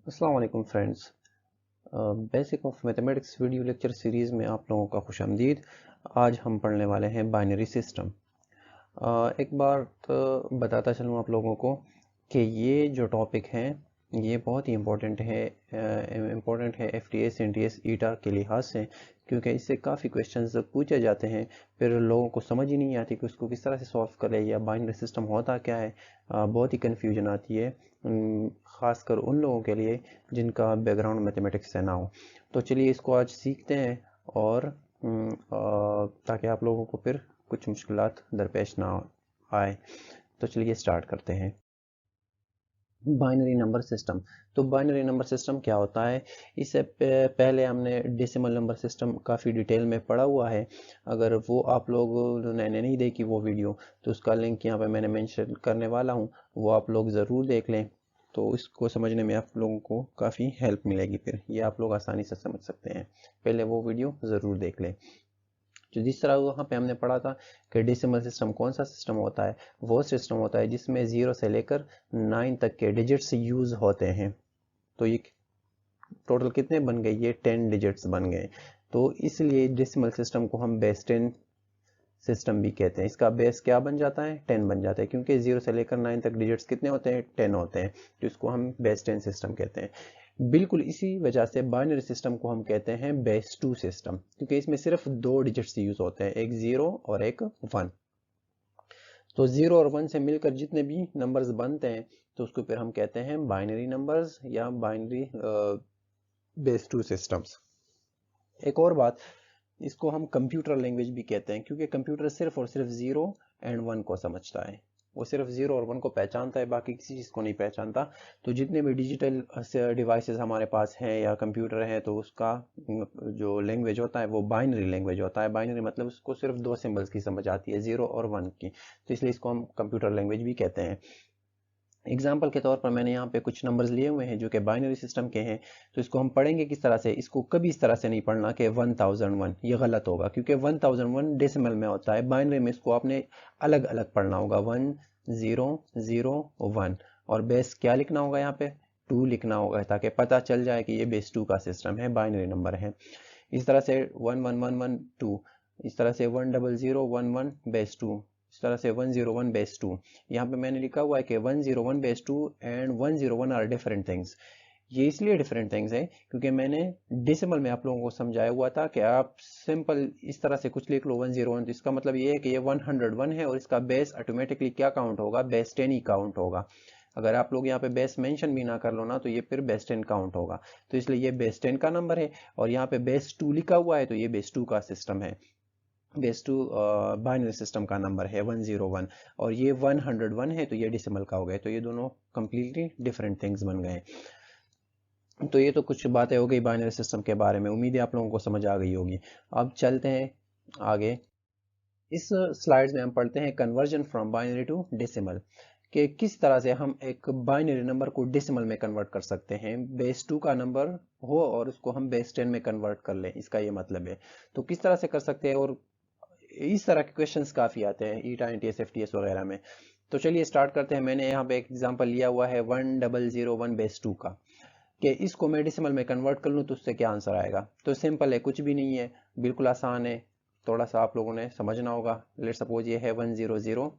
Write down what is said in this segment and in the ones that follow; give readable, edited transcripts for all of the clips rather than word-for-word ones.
अस्सलाम वालेकुम friends. Basic of mathematics video lecture series में आप लोगों का खुशामदीद। आज हम पढ़ने वाले हैं बाइनरी सिस्टम। एक बार तो बताता चलूँ आप लोगों को कि ये जो टॉपिक है ये बहुत ही इम्पोर्टेंट है एफटीएस, एनटीएस, ईटा के लिहाज से, क्योंकि इससे काफ़ी क्वेश्चंस पूछे जाते हैं। फिर लोगों को समझ ही नहीं आती कि उसको किस तरह से सॉल्व करें या बाइनरी सिस्टम होता क्या है। बहुत ही कन्फ्यूजन आती है, ख़ासकर उन लोगों के लिए जिनका बैकग्राउंड मैथमेटिक्स से ना हो। तो चलिए इसको आज सीखते हैं और ताकि आप लोगों को फिर कुछ मुश्किलात दरपेश ना आए। तो चलिए स्टार्ट करते हैं। Binary number system. तो बाइनरी नंबर सिस्टम क्या होता है? इससे पहले हमने डेसिमल नंबर सिस्टम काफ़ी डिटेल में पढ़ा हुआ है। अगर वो आप लोगों ने नहीं देखी वो वीडियो, तो उसका लिंक यहाँ पे मैंने मेंशन करने वाला हूँ, वो आप लोग ज़रूर देख लें। तो इसको समझने में आप लोगों को काफ़ी हेल्प मिलेगी, फिर ये आप लोग आसानी से समझ सकते हैं। पहले वो वीडियो ज़रूर देख लें। तो जिस तरह वहाँ पे हमने पढ़ा था कि डेसिमल सिस्टम कौन सा सिस्टम होता है, वो सिस्टम होता है जिसमें 0 से लेकर 9 तक के डिजिट्स यूज होते हैं। तो ये टोटल कितने बन गए? ये 10 डिजिट्स बन गए। तो इसलिए डेसिमल सिस्टम को हम बेस 10 सिस्टम भी कहते हैं। इसका बेस क्या बन जाता है? 10 बन जाता है, क्योंकि 0 से लेकर 9 तक डिजिट्स कितने होते हैं? 10 होते हैं। तो इसको हम बेस 10 सिस्टम कहते हैं। बिल्कुल इसी वजह से बाइनरी सिस्टम को हम कहते हैं बेस 2 सिस्टम, क्योंकि इसमें सिर्फ दो डिजिट्स यूज होते हैं, एक 0 और एक 1। तो 0 और 1 से मिलकर जितने भी नंबर्स बनते हैं, तो उसको फिर हम कहते हैं बाइनरी नंबर्स या बाइनरी बेस 2 सिस्टम्स। एक और बात, इसको हम कंप्यूटर लैंग्वेज भी कहते हैं, क्योंकि कंप्यूटर सिर्फ और सिर्फ 0 एंड 1 को समझता है। वो सिर्फ 0 और 1 को पहचानता है, बाकी किसी चीज़ को नहीं पहचानता। तो जितने भी डिजिटल डिवाइसेस हमारे पास हैं या कंप्यूटर हैं, तो उसका जो लैंग्वेज होता है वो बाइनरी लैंग्वेज होता है। बाइनरी मतलब उसको सिर्फ दो सिंबल्स की समझ आती है, 0 और 1 की। तो इसलिए इसको हम कंप्यूटर लैंग्वेज भी कहते हैं। एग्जाम्पल के तौर पर मैंने यहाँ पे कुछ नंबर्स लिए हुए हैं जो कि बाइनरी सिस्टम के हैं। तो इसको हम पढ़ेंगे किस तरह से? इसको कभी इस तरह से नहीं पढ़ना कि 1001, ये गलत होगा, क्योंकि 1001 डेसिमल में होता है। बाइनरी में इसको आपने अलग अलग पढ़ना होगा, 1001। और बेस क्या लिखना होगा? यहाँ पे 2 लिखना होगा, ताकि पता चल जाए कि ये बेस 2 का सिस्टम है, बाइनरी नंबर है। इस तरह से 11112, इस तरह से 10011 बेस 2, इस तरह से 101 बेस 2। यहाँ पे मैंने लिखा हुआ है कि 101 base 2 and 101 are different things. ये इसलिए डिफरेंट थिंग्स है क्योंकि मैंने डेसिमल में आप लोगों को समझाया हुआ था कि आप सिंपल इस तरह से कुछ लिख लो 101, तो इसका मतलब ये है कि ये 101 है और इसका बेस ऑटोमेटिकली क्या काउंट होगा? बेस 10 ही काउंट होगा। अगर आप लोग यहाँ पे बेस मेंशन भी ना कर लो ना, तो ये फिर बेस 10 काउंट होगा। तो इसलिए ये बेस 10 का नंबर है, और यहाँ पे बेस 2 लिखा हुआ है, तो ये बेस 2 का सिस्टम है। बेस 2 बाइनरी सिस्टम का नंबर है 101, और ये 101 है, तो ये डेसिमल का हो गया। तो ये दोनों कंप्लीटली डिफरेंट थिंग्स बन गए। तो ये तो कुछ बातें हो गई बाइनरी सिस्टम के बारे में, उम्मीद है आप लोगों को समझ आ गई होगी। अब चलते हैं आगे। इस स्लाइड्स में हम पढ़ते हैं conversion from binary to decimal, कि किस तरह से हम एक बाइनरी नंबर को डेसिमल में कन्वर्ट कर सकते हैं। बेस 2 का नंबर हो और उसको हम बेस 10 में कन्वर्ट कर लें, इसका ये मतलब है। तो किस तरह से कर सकते हैं, और इस तरह के क्वेश्चंस काफ़ी आते हैं ईटा, एनटीएस, एफटीएस वगैरह में। तो चलिए स्टार्ट करते हैं। मैंने यहाँ पे एक एग्जांपल लिया हुआ है 1001 बेस 2 का, कि इसको मैं डेसिमल में कन्वर्ट कर लूँ तो उससे क्या आंसर आएगा। तो सिंपल है, कुछ भी नहीं है, बिल्कुल आसान है। थोड़ा सा आप लोगों ने समझना होगा। लेट सपोज ये है 1001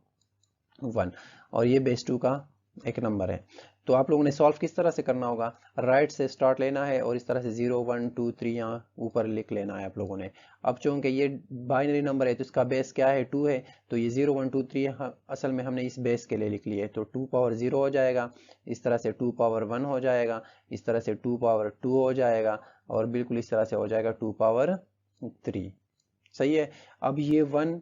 और ये बेस 2 का एक नंबर है। तो आप लोगों ने सॉल्व किस तरह से करना होगा? राइट से स्टार्ट लेना है और इस तरह से 0 1 2 3 यहाँ ऊपर लिख लेना है आप लोगों ने। अब चूंकि ये बाइनरी नंबर है तो इसका बेस क्या है? 2 है। तो ये 0 1 2 3 असल में हमने इस बेस के लिए लिख लिए, तो 2 पावर 0 हो जाएगा, इस तरह से 2 पावर 1 हो जाएगा, इस तरह से 2 पावर 2 हो जाएगा, और बिल्कुल इस तरह से हो जाएगा 2 पावर 3। सही है। अब ये 1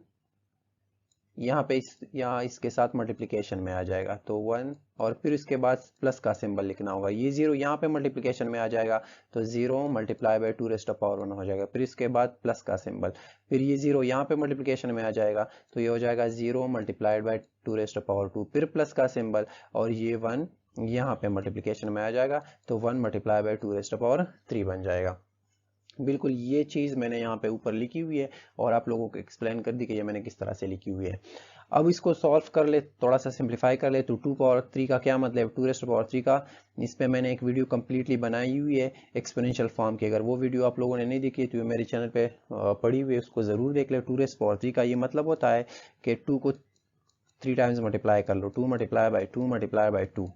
यहाँ पे यहाँ इसके साथ मल्टीप्लिकेशन में आ जाएगा, तो 1, और फिर इसके बाद प्लस का सिंबल लिखना होगा। ये 0 यहाँ पे मल्टीप्लिकेशन में आ जाएगा, तो 0 मल्टीप्लाई बाई 2 रेस्ट पावर 1 हो जाएगा। फिर इसके बाद प्लस का सिंबल, फिर ये 0 यहाँ पे मल्टीप्लिकेशन में आ जाएगा, तो ये हो जाएगा 0 मल्टीप्लाइड बाई 2 रेस्ट पावर 2, फिर प्लस का सिंबल, और ये 1 यहाँ पे मल्टीप्लिकेशन में आ जाएगा, तो 1 मल्टीप्लाई बाई 2 रेस्ट पावर 3 बन जाएगा। बिल्कुल ये चीज़ मैंने यहाँ पे ऊपर लिखी हुई है और आप लोगों को एक्सप्लेन कर दी कि ये मैंने किस तरह से लिखी हुई है। अब इसको सॉल्व कर ले, थोड़ा सा सिंप्लीफाई कर ले, तो 2 पावर 3 का क्या मतलब, 2 रेस्ट पावर 3 का, इस पे मैंने एक वीडियो कंप्लीटली बनाई हुई है एक्सपोनेंशियल फॉर्म की। अगर वो वीडियो आप लोगों ने नहीं देखी तो मेरे चैनल पे पड़ी हुई है, उसको ज़रूर देख ले। 2 रेस्ट पावर 3 का ये मतलब होता है कि 2 को 3 टाइम्स मल्टीप्लाई कर लो, 2 multiply by 2 multiply by 2,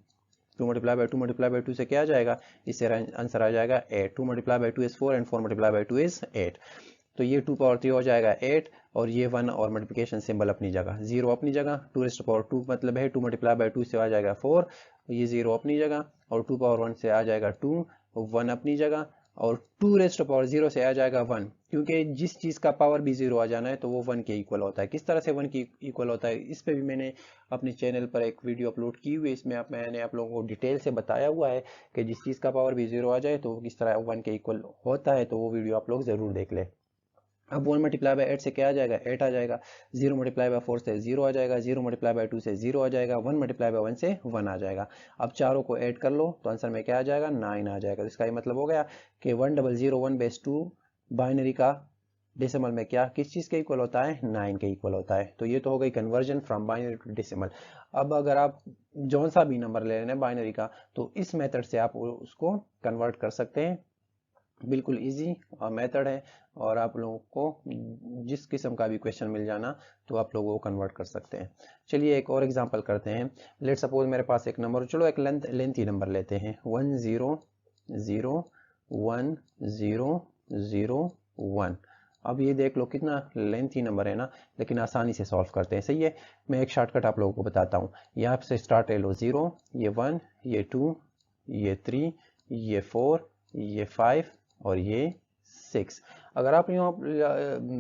2 multiply by 2 multiply by 2 से क्या आ जाएगा, इससे आंसर आ जाएगा 8। 2 multiply by 2 is 4 and 4 multiply by 2 is 8। तो ये 2 पावर 3 हो जाएगा 8, और ये 1 और मल्टीप्लिकेशन सिंबल अपनी जगह, 0 अपनी जगह, 2 रेस्ट पावर 2 मतलब है 2 मल्टीप्लाई बाई 2 से आ जाएगा 4, ये 0 अपनी जगह, और 2 पावर 1 से आ जाएगा 2, 1 अपनी जगह, और 2 रेस्ट पावर 0 से आ जाएगा 1, क्योंकि जिस चीज़ का पावर भी 0 आ जाना है तो वो 1 के इक्वल होता है। किस तरह से 1 के इक्वल होता है, इस पे भी मैंने अपने चैनल पर एक वीडियो अपलोड की हुई है, इसमें मैंने आप लोगों को डिटेल से बताया हुआ है कि जिस चीज़ का पावर भी 0 आ जाए तो किस तरह 1 के इक्वल होता है, तो वो वीडियो आप लोग ज़रूर देख लें। अब 1 मल्टीप्लाई बाई 8 से क्या आ जाएगा, 8 आ जाएगा, 0 मल्टीप्लाई बाई 4 से 0 आ जाएगा, 0 मल्टीप्लाई बाई 2 से 0 आ जाएगा, 1 मल्टीप्लाई बाई 1 से 1 आ जाएगा। अब चारों को ऐड कर लो तो आंसर में क्या आ जाएगा, 9 आ जाएगा। तो इसका ये मतलब हो गया कि 1001/2 बाइनरी का डेसिमल में क्या किस चीज़ के इक्वल होता है, 9 के इक्वल होता है। तो ये तो हो गई conversion from binary to decimal. अब अगर आप जौन सा भी नंबर ले रहे हैं बाइनरी का, तो इस मेथड से आप उसको कन्वर्ट कर सकते हैं, बिल्कुल इजी मेथड है, और आप लोगों को जिस किस्म का भी क्वेश्चन मिल जाना तो आप लोग वो कन्वर्ट कर सकते हैं। चलिए एक और एग्जांपल करते हैं। लेट सपोज मेरे पास एक नंबर, चलो एक लेंथी नंबर लेते हैं, 1 0 0 1 0 0 1। अब ये देख लो कितना लेंथी नंबर है ना, लेकिन आसानी से सॉल्व करते हैं। सही है, मैं एक शॉर्टकट आप लोगों को बताता हूँ। यहाँ से स्टार्ट ले लो, 0, ये 1, ये 2, ये 3, ये 4, ये 5 और ये 6। अगर आप यहाँ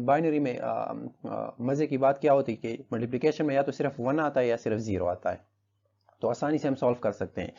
बाइनरी में मज़े की बात क्या होती है कि मल्टीप्लिकेशन में या तो सिर्फ 1 आता है या सिर्फ 0 आता है, तो आसानी से हम सॉल्व कर सकते हैं।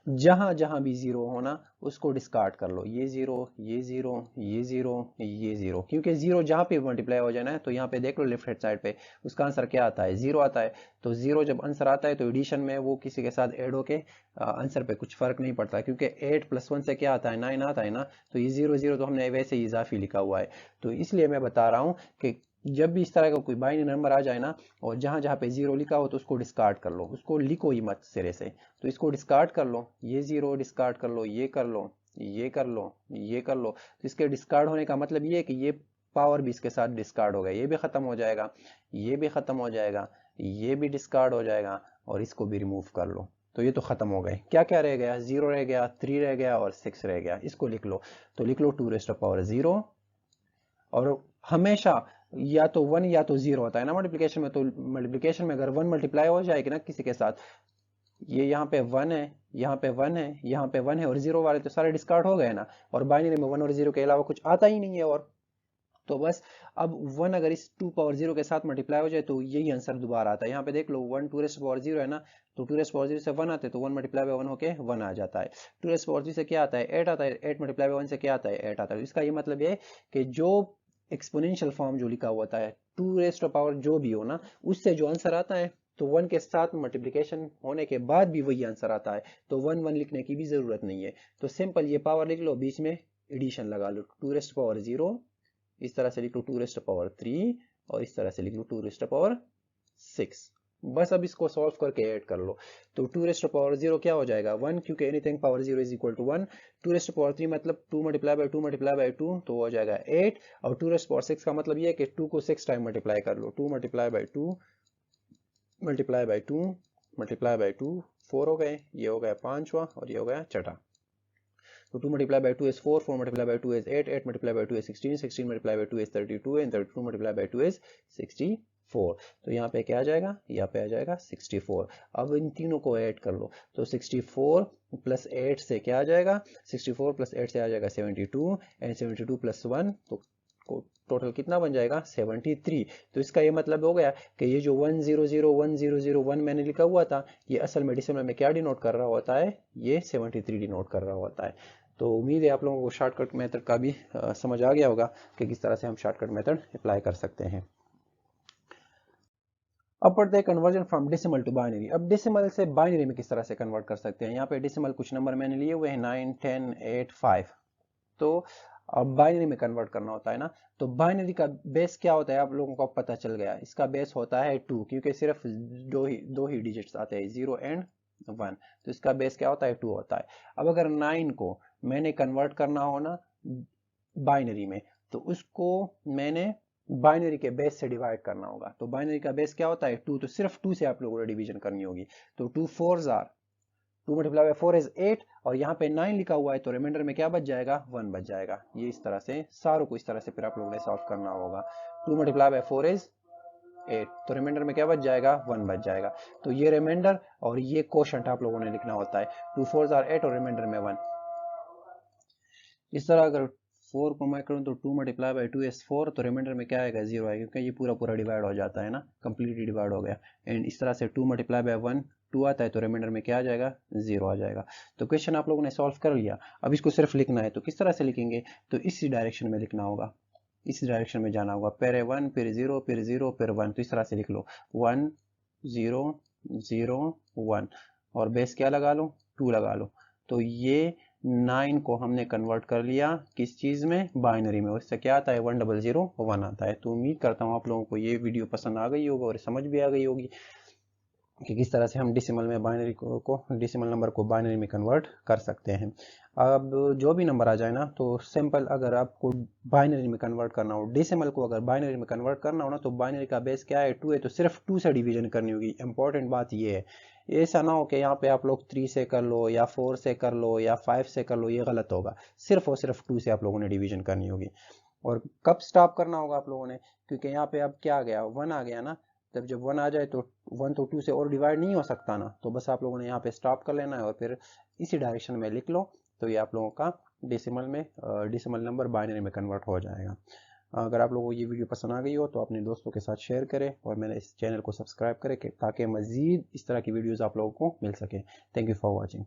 जहां जहां भी 0 होना उसको डिस्कार्ड कर लो, ये 0, ये 0, ये 0, ये 0, क्योंकि 0 जहां पे मल्टीप्लाई हो जाना है तो यहाँ पे देख लो लेफ्ट हैंड साइड पे उसका आंसर क्या आता है, 0 आता है। तो 0 जब आंसर आता है तो एडिशन में वो किसी के साथ ऐड होके आंसर पे कुछ फर्क नहीं पड़ता, क्योंकि 8 + 1 से क्या आता है, 9 आता है ना। तो ये 0 0 तो हमने वैसे ही इजाफी लिखा हुआ है। तो इसलिए मैं बता रहा हूँ कि जब भी इस तरह का कोई बाइनरी नंबर आ जाए ना, और जहां जहां पे 0 लिखा हो तो उसको डिस्कार्ड कर लो, उसको लिखो ही मत सिरे से। तो इसको डिस्कार्ड कर लो, ये 0 डिस्कार्ड कर लो, ये कर लो, ये कर लो, ये कर लो। तो इसके डिस्कार्ड होने का मतलब ये है कि ये पावर भी इसके साथ डिस्कार्ड हो गया, ये भी खत्म हो जाएगा, ये भी खत्म हो जाएगा, ये भी डिस्कार्ड हो जाएगा, और इसको भी रिमूव कर लो। तो ये तो खत्म हो गए। क्या क्या रह गया, 0 रह गया, 3 रह गया और 6 रह गया। इसको लिख लो, तो लिख लो 2⁻0, और हमेशा या तो 1 या तो 0 होता है ना मल्टीप्लिकेशन में। तो मल्टीप्लिकेशन में अगर 1 मल्टीप्लाई हो जाएगी ना किसी के साथ, ये यहाँ पे 1 है, यहाँ पे 1 है, यहाँ पे 1 है, और 0 वाले तो सारे डिस्कार्ड हो गए ना, और बाइनरी में 1 और 0 के अलावा कुछ आता ही नहीं है। और तो बस अब 1 अगर इस 2⁻0 के साथ मल्टीप्लाई हो जाए तो यही आंसर दोबारा आता है। यहाँ पे देख लो 1 2⁻0 है ना, तो 2⁻0 से 1 आते हैं तो 1 मल्टीप्लाई बाय 1 होके 1 आ जाता है। 2⁻0 से क्या आता है, 8 आता है, 8 मल्टीप्लाई बाय 1 से क्या आता है, 8 आता है। इसका ये मतलब ये कि जो एक्सपोनेंशियल फॉर्म जो लिखा होता है 2 जो भी हो ना, उससे जो आंसर आता है तो 1 के साथ मल्टीप्लिकेशन होने के बाद भी वही आंसर आता है, तो 1 1 लिखने की भी जरूरत नहीं है। तो सिंपल ये पावर लिख लो, बीच में एडिशन लगा लो, 2⁻0, इस तरह से लिख लो 2⁻3, और इस तरह से लिख लो 2⁻6। बस अब इसको सॉल्व करके ऐड कर लो, तो 2⁻0 क्या हो जाएगा, 1, क्योंकि anything power 0 is equal to 1। 2⁻3 मतलब 2 मल्टीप्लाई बाय 2 मल्टीप्लाई बाय 2 तो हो जाएगा 8, और 2⁻6 का मतलब ये है कि 2 को 6 टाइम मल्टीप्लाई कर लो, 2 multiply by 2 multiply by 2 multiply by 2, 4 हो गए, ये हो गया 5वां, और ये हो गया 6ठा। तो 2 multiplied by 2 is 4, 4 multiplied by 2 is 8, 8 multiplied by 2 is 16, 16 multiplied by 2 is 32, and 32 multiplied by 2 is 64। तो यहाँ पे क्या आ जाएगा, यहाँ पे आ जाएगा 64। अब इन तीनों को ऐड कर लो, तो 64 + 8 से क्या आ जाएगा, 64 + 8 से आ जाएगा 72, एंड 72 + 1 तो टोटल कितना बन जाएगा, 73। तो इसका ये मतलब हो गया कि ये जो 1001001 मैंने लिखा हुआ था, ये असल में डेसिमल में क्या डिनोट कर रहा होता है, ये 73 डिनोट कर रहा होता है। तो उम्मीद है आप लोगों को शॉर्टकट मेथड का भी समझ आ गया होगा कि किस तरह से हम शॉर्टकट मेथड अप्लाई कर सकते हैं। अब पढ़ते हैं conversion from decimal to binary. अब डेसिमल से बाइनरी में किस तरह से कन्वर्ट कर सकते हैं। यहाँ पे डेसिमल कुछ नंबर मैंने लिए हुए हैं 9 10 8 5। तो और बाइनरी में कन्वर्ट करना होता है ना, तो बाइनरी का बेस क्या होता है आप लोगों को पता चल गया, इसका बेस होता है 2, क्योंकि सिर्फ दो ही डिजिट्स आते हैं 0 एंड 1, तो इसका बेस क्या होता है 2 होता है। अब अगर 9 को मैंने कन्वर्ट करना हो ना बाइनरी में, तो उसको मैंने बाइनरी के बेस से डिवाइड करना होगा। तो बाइनरी का बेस क्या होता है 2, तो सिर्फ 2 से आप लोगों को डिवीजन करनी होगी। तो 2 4s are 2 multiply by 4 is 8, और यहाँ पे 9 लिखा हुआ है, तो रिमाइंडर में क्या बच जाएगा 1 बच जाएगा। ये इस तरह से सारों को इस तरह से फिर आप लोगों ने सॉल्व करना होगा। 2 मल्टीप्लाई बाय 4 इज 8, तो रिमाइंडर में क्या बच जाएगा 1 बच जाएगा। तो ये रिमाइंडर और ये कोशंट आप लोगों ने लिखना होता है। 2 4s आर 8 और रिमाइंडर में 1। इस तरह अगर 4 को मैं करूँ तो 2 मल्टीप्लाई बाई 2 इज 4, तो रिमाइंडर में क्या आएगा 0 आएगा, क्योंकि ये पूरा पूरा डिवाइड हो जाता है ना, कंप्लीटली डिवाइड हो गया। एंड इस तरह से 2 मल्टीप्लाई बाई 1 2 आता है, तो रिमाइंडर में क्या आ जाएगा 0 आ जाएगा। तो क्वेश्चन आप लोगों ने सॉल्व कर लिया। अब इसको सिर्फ लिखना है, तो किस तरह से लिखेंगे, तो इसी डायरेक्शन में लिखना होगा, इस डायरेक्शन में जाना होगा। पहले 1 फिर 0 फिर 0 फिर 1, तो इस तरह से लिख लो 1 0 0 1, और बेस क्या लगा लो 2 लगा लो। तो ये 9 को हमने कन्वर्ट कर लिया किस चीज में, बाइनरी में। उससे क्या आता है 1001 आता है। तो उम्मीद करता हूँ आप लोगों को ये वीडियो पसंद आ गई होगी और समझ भी आ गई होगी कि किस तरह से हम डेसिमल में बाइनरी को डेसिमल नंबर को बाइनरी में कन्वर्ट कर सकते हैं। अब जो भी नंबर आ जाए ना, तो सिंपल अगर आपको बाइनरी में कन्वर्ट करना हो, डेसिमल को अगर बाइनरी में कन्वर्ट करना हो ना, तो बाइनरी का बेस क्या है 2 है, तो सिर्फ 2 से डिवीजन करनी होगी। इंपॉर्टेंट बात ये है, ऐसा ना हो कि यहाँ पे आप लोग 3 से कर लो या 4 से कर लो या 5 से कर लो, ये गलत होगा। सिर्फ और सिर्फ 2 से आप लोगों ने डिवीजन करनी होगी। और कब स्टॉप करना होगा आप लोगों ने, क्योंकि यहाँ पे अब क्या आ गया 1 आ गया ना, तब जब 1 आ जाए तो 1 तो 2 से और डिवाइड नहीं हो सकता ना, तो बस आप लोगों ने यहाँ पे स्टॉप कर लेना है और फिर इसी डायरेक्शन में लिख लो। तो ये आप लोगों का डेसिमल नंबर बाइनरी में कन्वर्ट हो जाएगा। अगर आप लोगों को ये वीडियो पसंद आ गई हो तो अपने दोस्तों के साथ शेयर करें और मेरे इस चैनल को सब्सक्राइब करें ताकि मज़ीद इस तरह की वीडियोज़ आप लोगों को मिल सके। Thank you for watching.